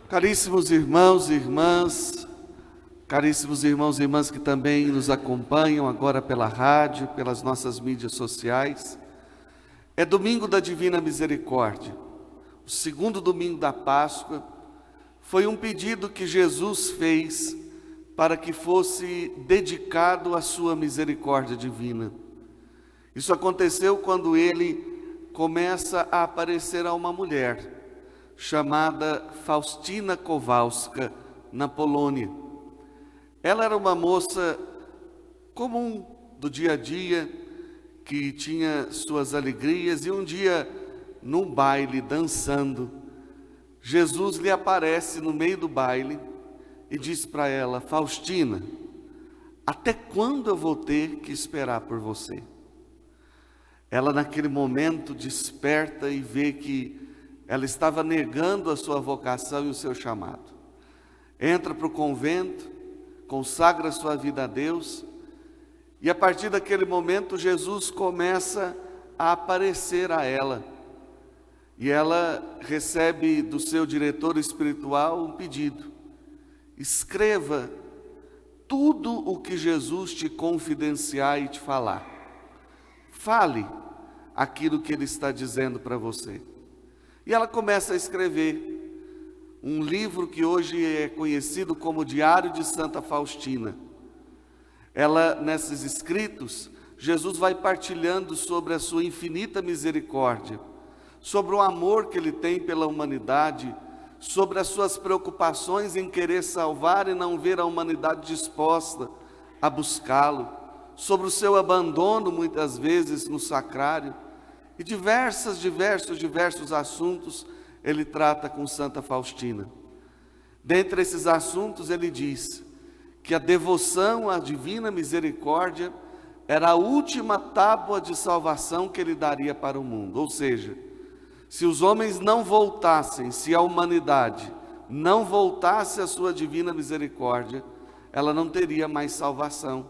Caríssimos irmãos e irmãs, caríssimos irmãos e irmãs que também nos acompanham agora pela rádio, pelas nossas mídias sociais, é domingo da Divina Misericórdia, o segundo domingo da Páscoa. Foi um pedido que Jesus fez para que fosse dedicado à sua misericórdia divina. Isso aconteceu quando ele começa a aparecer a uma mulher chamada Faustina Kowalska, na Polônia. Ela era uma moça comum do dia a dia, que tinha suas alegrias, e um dia, num baile, dançando, Jesus lhe aparece no meio do baile e diz para ela: Faustina, até quando eu vou ter que esperar por você? Ela naquele momento desperta e vê que ela estava negando a sua vocação e o seu chamado. Entra para o convento, consagra sua vida a Deus, e a partir daquele momento Jesus começa a aparecer a ela. E ela recebe do seu diretor espiritual um pedido: escreva tudo o que Jesus te confidenciar e te falar. Fale aquilo que Ele está dizendo para você. E ela começa a escrever um livro que hoje é conhecido como Diário de Santa Faustina. Ela, nesses escritos, Jesus vai partilhando sobre a sua infinita misericórdia, sobre o amor que Ele tem pela humanidade, sobre as suas preocupações em querer salvar e não ver a humanidade disposta a buscá-lo, sobre o seu abandono muitas vezes no sacrário, e diversos assuntos ele trata com Santa Faustina. Dentre esses assuntos ele diz que a devoção à divina misericórdia era a última tábua de salvação que ele daria para o mundo. Ou seja, se os homens não voltassem, se a humanidade não voltasse à sua divina misericórdia, ela não teria mais salvação,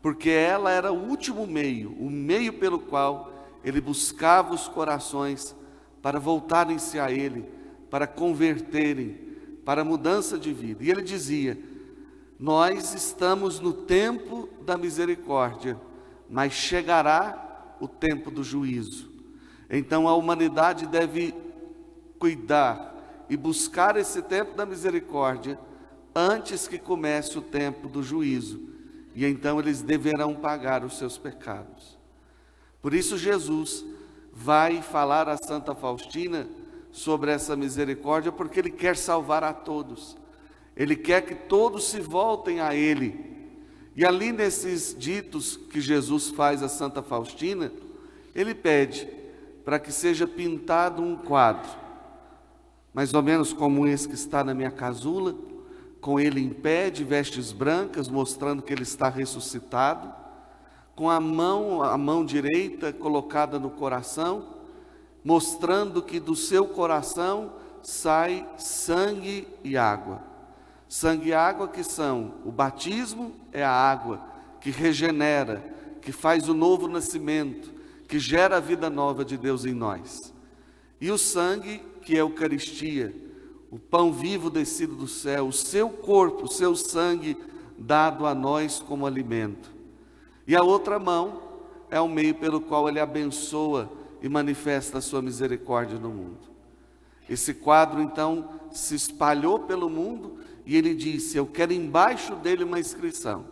porque ela era o último meio, o meio pelo qual ele buscava os corações para voltarem-se a Ele, para converterem, para mudança de vida. E ele dizia: nós estamos no tempo da misericórdia, mas chegará o tempo do juízo. Então a humanidade deve cuidar e buscar esse tempo da misericórdia antes que comece o tempo do juízo. E então eles deverão pagar os seus pecados. Por isso Jesus vai falar a Santa Faustina sobre essa misericórdia, porque Ele quer salvar a todos. Ele quer que todos se voltem a Ele. E ali nesses ditos que Jesus faz a Santa Faustina, Ele pede para que seja pintado um quadro, mais ou menos como esse que está na minha casula, com Ele em pé, de vestes brancas, mostrando que Ele está ressuscitado, com a mão direita colocada no coração, mostrando que do seu coração sai sangue e água. Sangue e água que são: o batismo é a água que regenera, que faz o novo nascimento, que gera a vida nova de Deus em nós. E o sangue, que é a Eucaristia, o pão vivo descido do céu, o seu corpo, o seu sangue dado a nós como alimento. E a outra mão é o meio pelo qual Ele abençoa e manifesta a sua misericórdia no mundo. Esse quadro então se espalhou pelo mundo e ele disse: eu quero embaixo dele uma inscrição: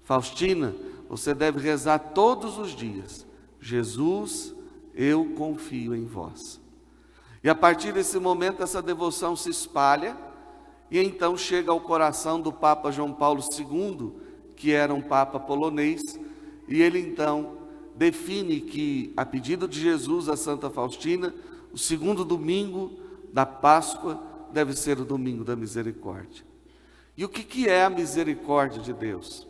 Faustina, você deve rezar todos os dias: Jesus, eu confio em vós. E a partir desse momento essa devoção se espalha e então chega ao coração do Papa João Paulo II, que era um Papa polonês, e ele então define que, a pedido de Jesus a Santa Faustina, o segundo domingo da Páscoa deve ser o domingo da misericórdia. E o que é a misericórdia de Deus?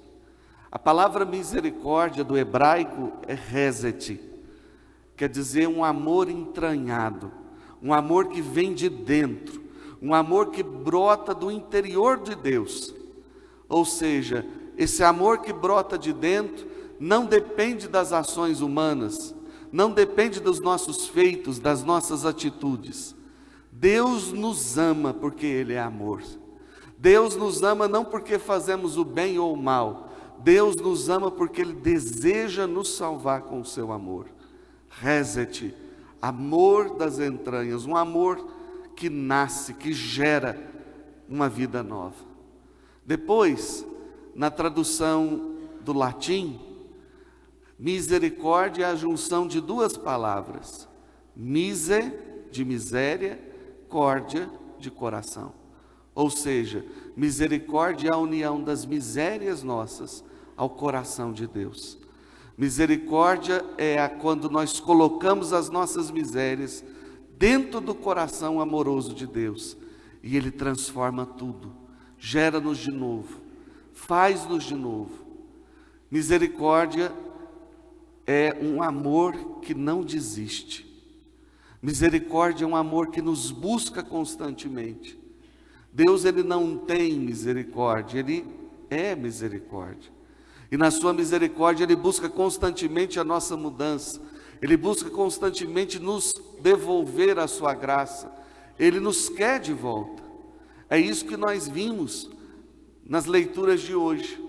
A palavra misericórdia do hebraico é hesed, quer dizer um amor entranhado, um amor que vem de dentro, um amor que brota do interior de Deus. Ou seja, esse amor que brota de dentro não depende das ações humanas, não depende dos nossos feitos, das nossas atitudes. Deus nos ama porque Ele é amor. Deus nos ama não porque fazemos o bem ou o mal. Deus nos ama porque Ele deseja nos salvar com o seu amor. Reze-te, amor das entranhas, um amor que nasce, que gera uma vida nova. Depois, na tradução do latim, misericórdia é a junção de duas palavras. Mise, de miséria, córdia, de coração. Ou seja, misericórdia é a união das misérias nossas ao coração de Deus. Misericórdia é quando nós colocamos as nossas misérias dentro do coração amoroso de Deus. E Ele transforma tudo, gera-nos de novo, faz-nos de novo. Misericórdia é um amor que não desiste. Misericórdia é um amor que nos busca constantemente. Deus, Ele não tem misericórdia, Ele é misericórdia. E na sua misericórdia Ele busca constantemente a nossa mudança. Ele busca constantemente nos devolver a sua graça. Ele nos quer de volta. É isso que nós vimos nas leituras de hoje.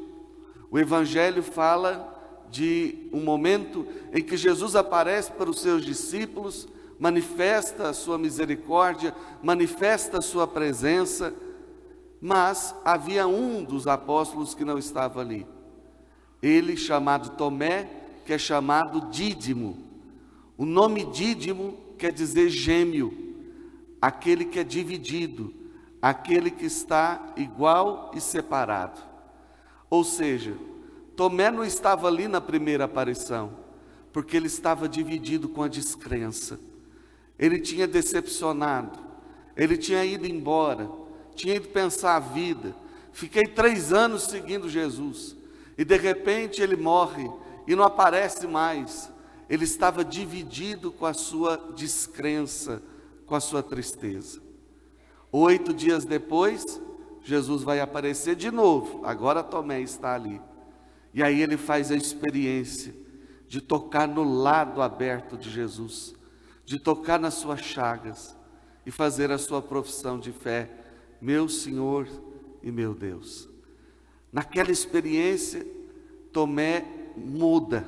O Evangelho fala de um momento em que Jesus aparece para os seus discípulos, manifesta a sua misericórdia, manifesta a sua presença, mas havia um dos apóstolos que não estava ali. Ele, chamado Tomé, que é chamado Dídimo. O nome Dídimo quer dizer gêmeo, aquele que é dividido, aquele que está igual e separado. Ou seja, Tomé não estava ali na primeira aparição, porque ele estava dividido com a descrença. Ele tinha decepcionado, ele tinha ido embora, tinha ido pensar a vida. Fiquei 3 anos seguindo Jesus, e de repente ele morre e não aparece mais. Ele estava dividido com a sua descrença, com a sua tristeza. 8 dias depois, Jesus vai aparecer de novo. Agora Tomé está ali. E aí ele faz a experiência de tocar no lado aberto de Jesus, de tocar nas suas chagas e fazer a sua profissão de fé: meu Senhor e meu Deus. Naquela experiência, Tomé muda.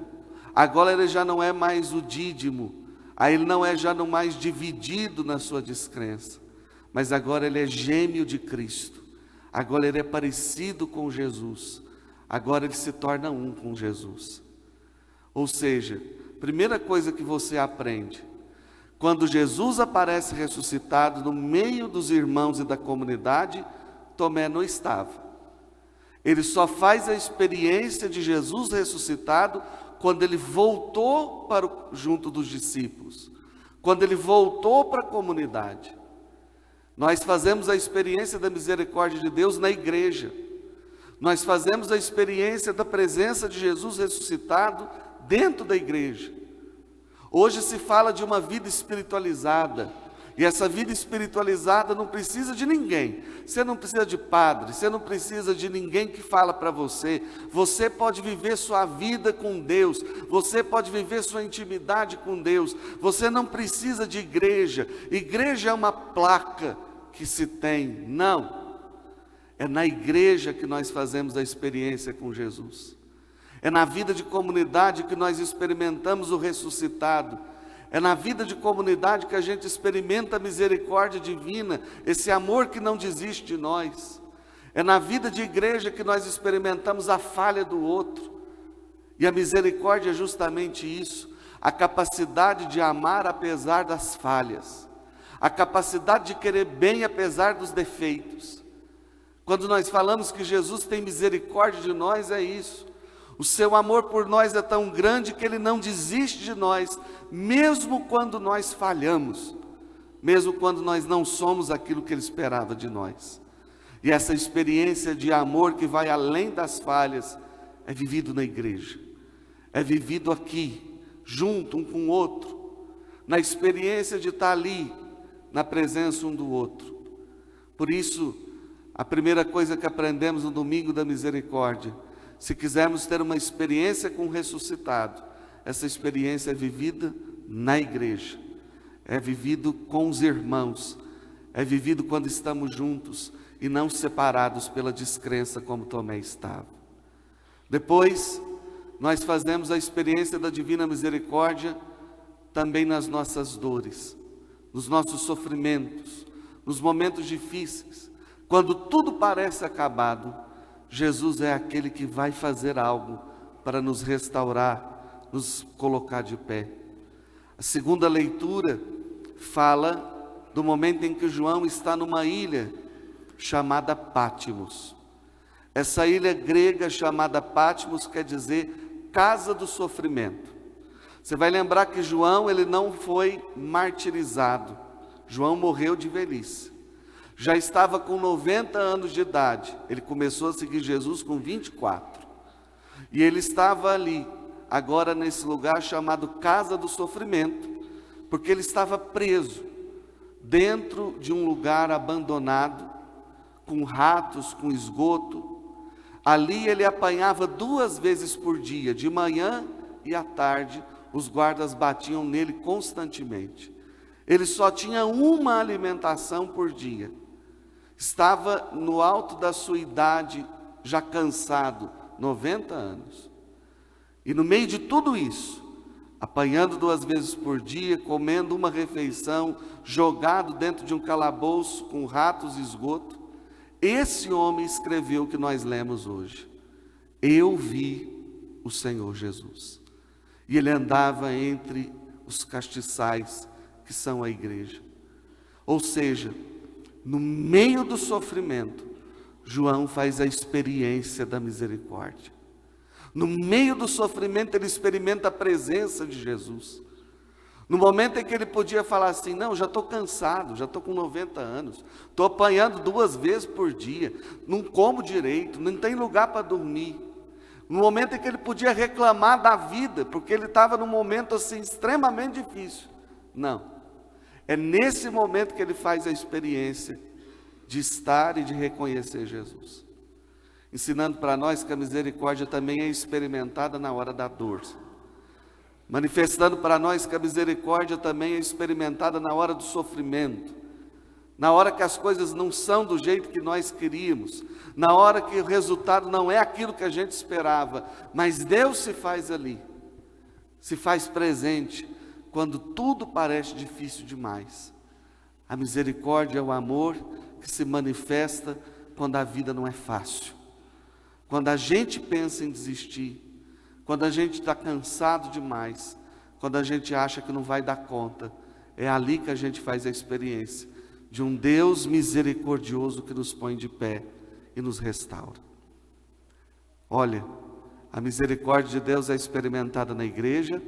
Agora ele já não é mais o Dídimo, aí ele não é já não mais dividido na sua descrença, mas agora ele é gêmeo de Cristo. Agora ele é parecido com Jesus. Agora ele se torna um com Jesus. Ou seja, primeira coisa que você aprende: quando Jesus aparece ressuscitado no meio dos irmãos e da comunidade, Tomé não estava. Ele só faz a experiência de Jesus ressuscitado quando ele voltou junto dos discípulos, quando ele voltou para a comunidade. Nós fazemos a experiência da misericórdia de Deus na igreja. Nós fazemos a experiência da presença de Jesus ressuscitado dentro da igreja. Hoje se fala de uma vida espiritualizada, e essa vida espiritualizada não precisa de ninguém. Você não precisa de padre, você não precisa de ninguém que fala para você. Você pode viver sua vida com Deus, você pode viver sua intimidade com Deus. Você não precisa de igreja. Igreja é uma placa que se tem. Não, é na igreja que nós fazemos a experiência com Jesus. É na vida de comunidade que nós experimentamos o ressuscitado. É na vida de comunidade que a gente experimenta a misericórdia divina, esse amor que não desiste de nós. É na vida de igreja que nós experimentamos a falha do outro. E a misericórdia é justamente isso, a capacidade de amar apesar das falhas, a capacidade de querer bem apesar dos defeitos. Quando nós falamos que Jesus tem misericórdia de nós, é isso. O seu amor por nós é tão grande que Ele não desiste de nós, mesmo quando nós falhamos, mesmo quando nós não somos aquilo que Ele esperava de nós. E essa experiência de amor que vai além das falhas é vivido na igreja, é vivido aqui, junto um com o outro, na experiência de estar ali, na presença um do outro. Por isso, a primeira coisa que aprendemos no domingo da misericórdia: se quisermos ter uma experiência com o ressuscitado, essa experiência é vivida na igreja, é vivido com os irmãos, é vivido quando estamos juntos e não separados pela descrença como Tomé estava. Depois, nós fazemos a experiência da divina misericórdia também nas nossas dores, nos nossos sofrimentos, nos momentos difíceis. Quando tudo parece acabado, Jesus é aquele que vai fazer algo para nos restaurar, nos colocar de pé. A segunda leitura fala do momento em que João está numa ilha chamada Pátimos. Essa ilha grega chamada Pátimos quer dizer casa do sofrimento. Você vai lembrar que João, ele não foi martirizado. João morreu de velhice. Já estava com 90 anos de idade. Ele começou a seguir Jesus com 24. E ele estava ali, agora nesse lugar chamado Casa do Sofrimento, porque ele estava preso dentro de um lugar abandonado, com ratos, com esgoto. Ali ele apanhava 2 vezes por dia, de manhã e à tarde. Os guardas batiam nele constantemente. Ele só tinha uma alimentação por dia. Estava no alto da sua idade, já cansado, 90 anos. E no meio de tudo isso, apanhando 2 vezes por dia, comendo uma refeição, jogado dentro de um calabouço com ratos e esgoto, esse homem escreveu o que nós lemos hoje. Eu vi o Senhor Jesus. E ele andava entre os castiçais, que são a igreja. Ou seja, no meio do sofrimento, João faz a experiência da misericórdia. No meio do sofrimento, ele experimenta a presença de Jesus. No momento em que ele podia falar assim, não, já estou cansado, já estou com 90 anos, estou apanhando 2 vezes por dia, não como direito, não tem lugar para dormir. No momento em que ele podia reclamar da vida, porque ele estava num momento assim extremamente difícil. Não, é nesse momento que ele faz a experiência de estar e de reconhecer Jesus. Ensinando para nós que a misericórdia também é experimentada na hora da dor. Manifestando para nós que a misericórdia também é experimentada na hora do sofrimento. Na hora que as coisas não são do jeito que nós queríamos. Na hora que o resultado não é aquilo que a gente esperava. Mas Deus se faz ali. Se faz presente quando tudo parece difícil demais. A misericórdia é o amor que se manifesta quando a vida não é fácil. Quando a gente pensa em desistir, quando a gente está cansado demais, quando a gente acha que não vai dar conta, é ali que a gente faz a experiência de um Deus misericordioso que nos põe de pé e nos restaura. Olha, a misericórdia de Deus é experimentada na igreja,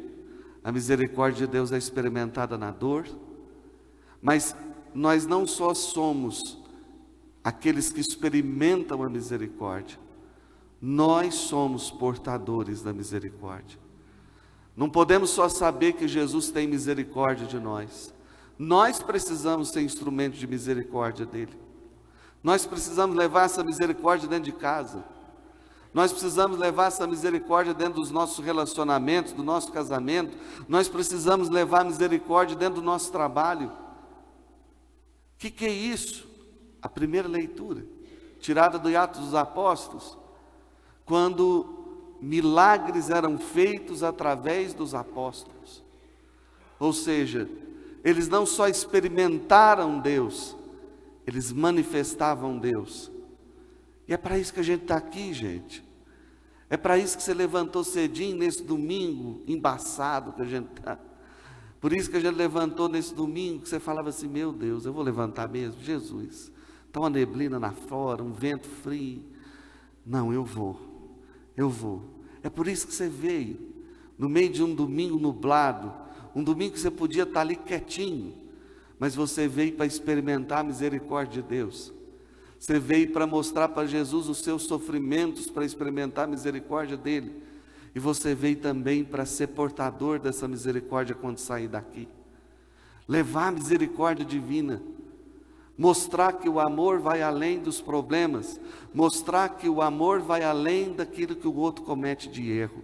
a misericórdia de Deus é experimentada na dor, mas nós não só somos aqueles que experimentam a misericórdia, nós somos portadores da misericórdia. Não podemos só saber que Jesus tem misericórdia de nós. Nós precisamos ser instrumento de misericórdia dele. Nós precisamos levar essa misericórdia dentro de casa. Nós precisamos levar essa misericórdia dentro dos nossos relacionamentos, do nosso casamento. Nós precisamos levar a misericórdia dentro do nosso trabalho. O que é isso? A primeira leitura, tirada do Atos dos Apóstolos, quando milagres eram feitos através dos apóstolos. Ou seja, eles não só experimentaram Deus, eles manifestavam Deus. E é para isso que a gente está aqui, gente. É para isso que você levantou cedinho nesse domingo embaçado que a gente está. Por isso que a gente levantou nesse domingo, que você falava assim, meu Deus, eu vou levantar mesmo? Jesus, está uma neblina lá fora, um vento frio. Não, eu vou. É por isso que você veio, no meio de um domingo nublado, um domingo que você podia estar ali quietinho, mas você veio para experimentar a misericórdia de Deus. Você veio para mostrar para Jesus os seus sofrimentos, para experimentar a misericórdia dele. E você veio também para ser portador dessa misericórdia quando sair daqui. Levar a misericórdia divina. Mostrar que o amor vai além dos problemas. Mostrar que o amor vai além daquilo que o outro comete de erro.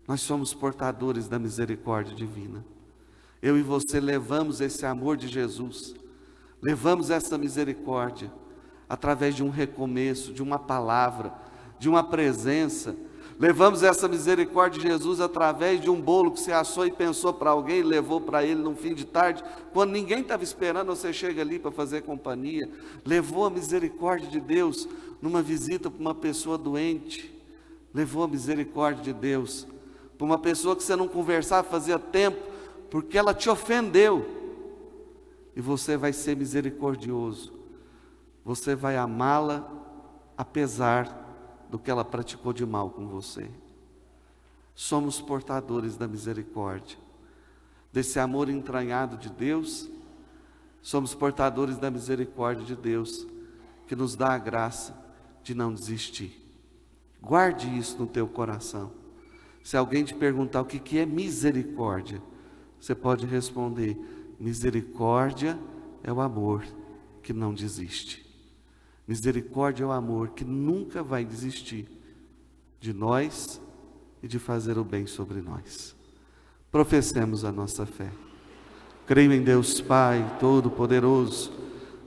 Nós somos portadores da misericórdia divina. Eu e você levamos esse amor de Jesus Levamos essa misericórdia através de um recomeço, de uma palavra, de uma presença. Levamos essa misericórdia de Jesus através de um bolo que você assou e pensou para alguém, levou para ele num fim de tarde, quando ninguém estava esperando, você chega ali para fazer companhia. Levou a misericórdia de Deus numa visita para uma pessoa doente. Levou a misericórdia de Deus para uma pessoa que você não conversava fazia tempo, porque ela te ofendeu. E você vai ser misericordioso. Você vai amá-la apesar do que ela praticou de mal com você. Somos portadores da misericórdia, desse amor entranhado de Deus. Somos portadores da misericórdia de Deus, que nos dá a graça de não desistir. Guarde isso no teu coração. Se alguém te perguntar o que é misericórdia, você pode responder: misericórdia é o amor que não desiste. Misericórdia é o amor que nunca vai desistir de nós e de fazer o bem sobre nós. Professemos a nossa fé. Creio em Deus Pai Todo-Poderoso,